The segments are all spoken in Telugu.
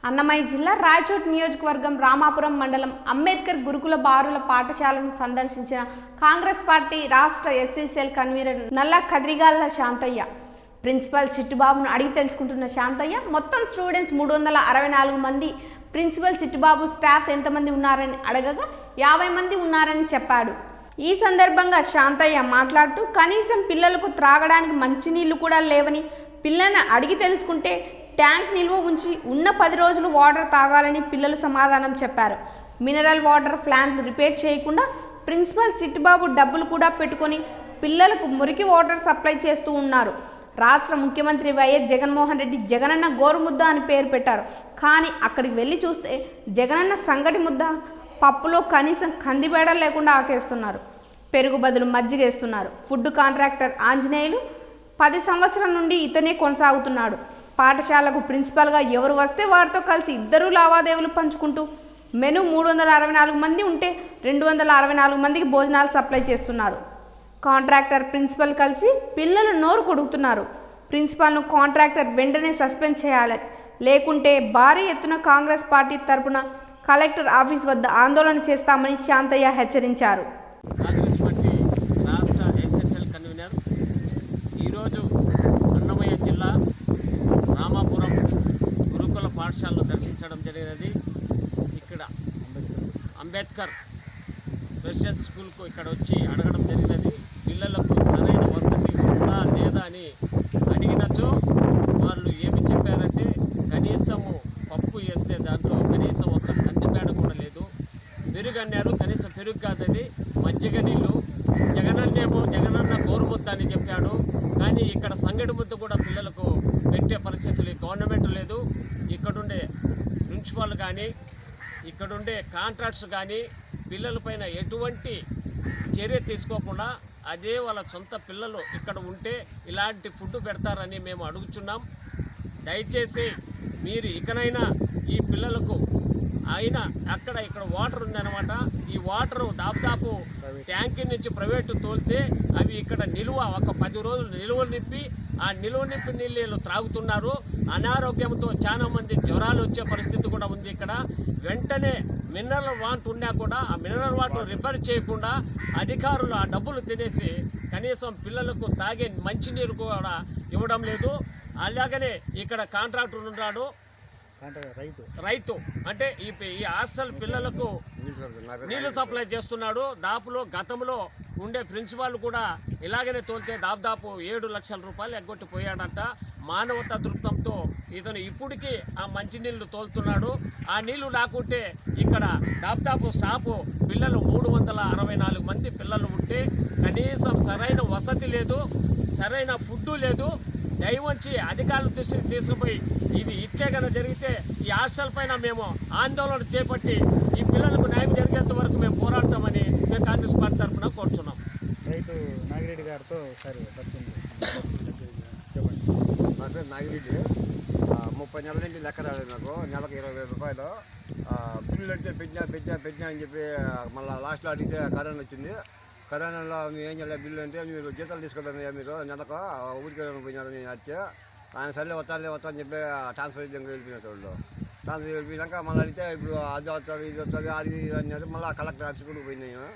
అన్నమయ్య జిల్లా రాయచోటి నియోజకవర్గం రామాపురం మండలం అంబేద్కర్ గురుకుల బారుల పాఠశాలను సందర్శించిన కాంగ్రెస్ పార్టీ రాష్ట్ర ఎస్సీ సెల్ కన్వీనర్ నల్లా కద్రిగాళ్ల శాంతయ్య. ప్రిన్సిపల్ చిట్టుబాబును అడిగి తెలుసుకుంటున్న శాంతయ్య మొత్తం స్టూడెంట్స్ 364 మంది, ప్రిన్సిపల్ చిట్టుబాబు స్టాఫ్ ఎంతమంది ఉన్నారని అడగగా 50 మంది ఉన్నారని చెప్పాడు. ఈ సందర్భంగా శాంతయ్య మాట్లాడుతూ కనీసం పిల్లలకు త్రాగడానికి మంచినీళ్లు కూడా లేవని, పిల్లల్ని అడిగి తెలుసుకుంటే ట్యాంక్ నిల్వ ఉంచి ఉన్న 10 రోజులు వాటర్ తాగాలని పిల్లలు సమాధానం చెప్పారు. మినరల్ వాటర్ ప్లాంట్లు రిపేర్ చేయకుండా ప్రిన్సిపల్ చిట్టుబాబు డబ్బులు కూడా పెట్టుకొని పిల్లలకు మురికి వాటర్ సప్లై చేస్తూ ఉన్నారు. రాష్ట్ర ముఖ్యమంత్రి వైఎస్ జగన్మోహన్ రెడ్డి జగనన్న గోరుముద్ద అని పేరు పెట్టారు. కానీ అక్కడికి వెళ్ళి చూస్తే జగనన్న సంగటి ముద్ద పప్పులో కనీసం కందిబేడ లేకుండా ఆకేస్తున్నారు. పెరుగు బదులు మజ్జిగేస్తున్నారు. ఫుడ్ కాంట్రాక్టర్ ఆంజనేయులు 10 సంవత్సరాల నుండి ఇతనే కొనసాగుతున్నాడు. పాఠశాలకు ప్రిన్సిపల్గా ఎవరు వస్తే వారితో కలిసి ఇద్దరూ లావాదేవీలు పంచుకుంటూ మెను 364 మంది ఉంటే 264 మందికి భోజనాలు సప్లై చేస్తున్నారు. కాంట్రాక్టర్ ప్రిన్సిపల్ కలిసి పిల్లలు నోరు కొడుకుతున్నారు. ప్రిన్సిపల్ను కాంట్రాక్టర్ వెంటనే సస్పెండ్ చేయాలి, లేకుంటే భారీ ఎత్తున కాంగ్రెస్ పార్టీ తరపున కలెక్టర్ ఆఫీస్ వద్ద ఆందోళన చేస్తామని శాంతయ్య హెచ్చరించారు. కాంగ్రెస్ పార్టీ రాష్ట్ర ఎస్ఎస్ఎల్ కన్వీనర్ ఈరోజు అన్నమయ్య జిల్లా రామాపురం గురుకుల పాఠశాలను దర్శించడం జరిగినది. ఇక్కడ అంబేద్కర్ రెసిడెన్స్ స్కూల్కు ఇక్కడ వచ్చి అడగడం జరిగినది. పిల్లలకు సరైన వసతి ఉందా లేదా అని అడిగినచో వాళ్ళు ఏమి చెప్పారంటే కనీసము పప్పు వేస్తే దాంట్లో కనీసం ఒక కందిపేడ కూడా లేదు. పెరుగు అన్నారు, కనీసం పెరుగు కాదని మజ్జిగ నీళ్ళు. జగనన్న గోరుముద్ద అని చెప్పాడు. కానీ ఇక్కడ సంగడి ముద్ద కూడా పిల్లలకు పెట్టే పరిస్థితులు గవర్నమెంట్ లేదు. ఇక్కడుండే ప్రిన్సిపాల్ కానీ ఇక్కడుండే కాంట్రాక్ట్స్ కానీ పిల్లలపైన ఎటువంటి చర్య తీసుకోకుండా అదే వాళ్ళ సొంత పిల్లలు ఇక్కడ ఉంటే ఇలాంటి ఫుడ్ పెడతారని మేము అడుగుచున్నాం. దయచేసి మీరు ఇకనైనా ఈ పిల్లలకు అయినా ఇక్కడ వాటర్ ఉందన్నమాట. ఈ వాటరు దాదాపు ట్యాంకీ నుంచి ప్రైవేటు తోలితే అవి ఇక్కడ నిల్వ ఒక 10 రోజులు నిల్వ నింపి ఆ నిల్వ నింపి నీళ్ళు త్రాగుతున్నారు. అనారోగ్యంతో చాలా మంది జ్వరాలు వచ్చే పరిస్థితి కూడా ఉంది. ఇక్కడ వెంటనే మినరల్ వాటర్ ఉన్నా కూడా ఆ మినరల్ వాటర్ రిపేర్ చేయకుండా అధికారులు ఆ డబ్బులు తినేసి కనీసం పిల్లలకు తాగే మంచినీరు కూడా ఇవ్వడం లేదు. అలాగనే ఇక్కడ కాంట్రాక్టర్ ఉన్నాడు, రైతు అంటే ఈ హాస్టల్ పిల్లలకు నీళ్లు సప్లై చేస్తున్నాడు. గతంలో ఉండే ప్రిన్సిపాల్ కూడా ఇలాగనే తోలితే దాదాపు 7 లక్షల రూపాయలు ఎగ్గొట్టిపోయాడంట. మానవతా దృక్పథంతో ఇతను ఇప్పటికీ ఆ మంచినీళ్లు తోలుతున్నాడు. ఆ నీళ్లు లేకుంటే ఇక్కడ దాదాపు స్టాఫ్ పిల్లలు 364 మంది పిల్లలు ఉంటే కనీసం సరైన వసతి లేదు, సరైన ఫుడ్ లేదు. దయవంచి అధికారుల దృష్టికి తీసుకుపోయి ఇది ఇట్లే కన్నా జరిగితే ఈ హాస్టల్ పైన మేము ఆందోళన చేపట్టి ఈ పిల్లలకు న్యాయం జరిగేంత వరకు మేము పోరాడతామని మేము కాంగ్రెస్ పార్టీ తరఫున కోరుచున్నాం. రైతు నాగిరెడ్డి గారితో ఒకసారి నా పేరు నాగిరెడ్డి. 30 నెలల నుంచి లెక్క రాలేదు నాకు. నెలకు 20,000 రూపాయలు బిల్లులు అడిగితే పెట్టినా అని చెప్పి మళ్ళీ లాస్ట్లో అడిగితే కరోనా వచ్చింది. కరోనాలో మేము ఏం చేయాలి బిల్లు అంటే మీరు జీతాలు తీసుకుంటారు మీరు నెలకు ఊరికి పోయినారు. నేను వచ్చి ఆయన సర్లే వస్తాను చెప్పి ట్రాన్స్ఫర్ వెళ్ళిపోయినారు. వాళ్ళు ట్రాన్స్ఫర్ వెళ్ళిపోయినాక మళ్ళీ అడిగితే ఇప్పుడు అది వస్తుంది ఇది వస్తుంది అది అన్నారు. మళ్ళీ కలెక్టర్ ఆఫీస్ కూడా పోయినాను.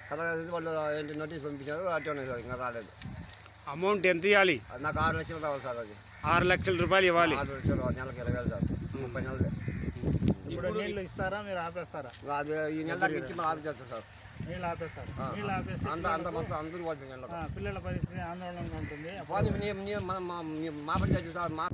కలెక్టర్ వాళ్ళు ఏంటి నోటీస్ పంపించారు. అట్టే ఉన్నాయి సార్, ఇంకా రాలేదు. అమౌంట్ ఎంత ఇవ్వాలి? నాకు 6 లక్షలు రావాలి సార్. అది 6 లక్షల రూపాయలు ఇవ్వాలి. 6 లక్షలు నెలకు 20,000 సార్. 30 నెలలు. ఇప్పుడు నీళ్ళు ఇస్తారా మీరు ఆపేస్తారా? అది ఈ నెల దాకా ఇచ్చి మళ్ళీ ఆఫీస్ చేస్తారు సార్. నీళ్ళు ఆపేస్తారు. నీళ్ళు ఆపేస్తే అంత మొత్తం అందరూ పోతుంది. పిల్లల పరిస్థితి ఆందోళనగా ఉంటుంది. మా పని సార్ మా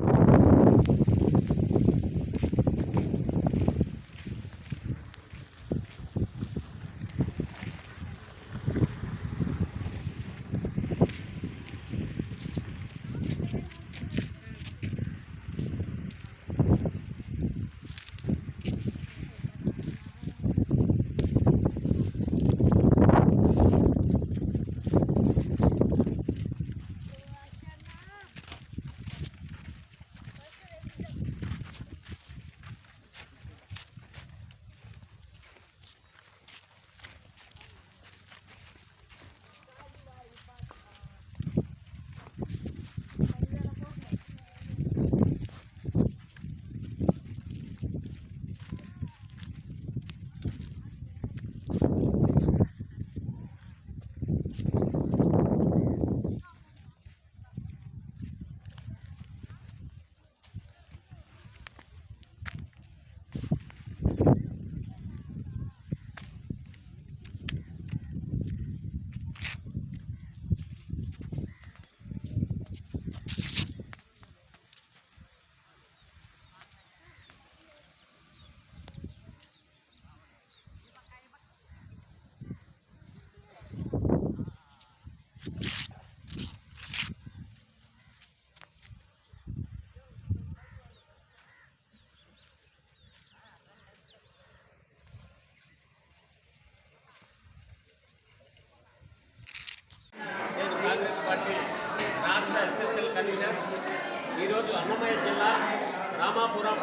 రామాపురం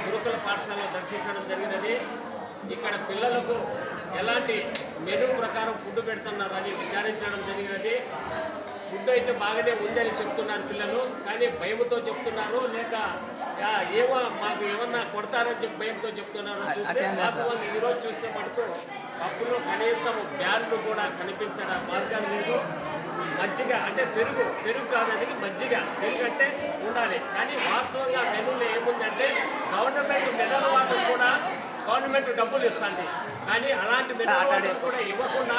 గురుకుల పాఠశాలను దర్శించడం జరిగినది. ఇక్కడ పిల్లలకు ఎలాంటి మెనూ ప్రకారం ఫుడ్ పెడుతున్నారని విచారించడం జరిగినది. ఫుడ్ అయితే బాగానే ఉందని చెప్తున్నారు పిల్లలు, కానీ భయంతో చెప్తున్నారు, లేక ఏమో మాకు ఏమన్నా కొడతారని చెప్పి భయంతో చెప్తున్నారు. చూస్తే వాస్తవంగా ఈరోజు చూస్తే మటుకు అప్పుడు కనీసం బ్యాన్లు కూడా కనిపించడం మార్గం లేదు. మజ్జిగ అంటే పెరుగు కాదని మజ్జిగ, పెరుగు అంటే ఉండాలి. కానీ వాస్తవంగా మెనూలో ఏముందంటే గవర్నమెంట్ మినరల్ వాటర్ కూడా గవర్నమెంట్ డబ్బులు ఇస్తుంది, కానీ అలాంటి మినరల్ వాటర్ కూడా ఇవ్వకుండా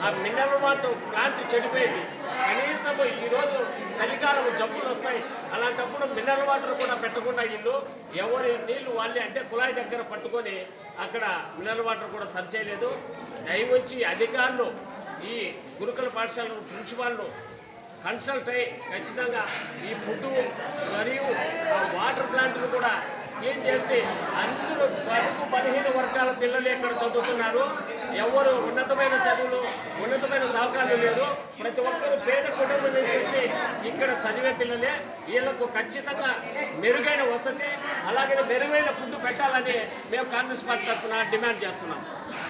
ఆ మినరల్ వాటర్ ప్లాంట్ చెడిపోయింది. కనీసం ఈరోజు చలికాలం జబ్బులు వస్తాయి, అలాంటప్పుడు మినరల్ వాటర్ కూడా పెట్టకుండా వీళ్ళు ఎవరి నీళ్లు వాళ్ళే అంటే కుళాయి దగ్గర పట్టుకొని అక్కడ మినరల్ వాటర్ కూడా సర్వ్ చేయలేదు. దయవచ్చి అధికారులు ఈ గురుకుల పాఠశాల ప్రిన్సిపాల్ను కన్సల్ట్ అయ్యి ఖచ్చితంగా ఈ ఫుడ్ మరియు వాటర్ ప్లాంట్ను కూడా క్లీన్ చేసి అందరూ బడుగు బలహీన వర్గాల పిల్లలు ఇక్కడ చదువుతున్నారు. ఎవరు ఉన్నతమైన చదువులు ఉన్నతమైన సహకారాలు లేదు. ప్రతి ఒక్కరు పేద కుటుంబం నుంచి వచ్చి ఇక్కడ చదివే పిల్లలే. వీళ్ళకు ఖచ్చితంగా మెరుగైన వసతి అలాగే మెరుగైన ఫుడ్ పెట్టాలని మేము కాంగ్రెస్ పార్టీ తరఫున డిమాండ్ చేస్తున్నాం.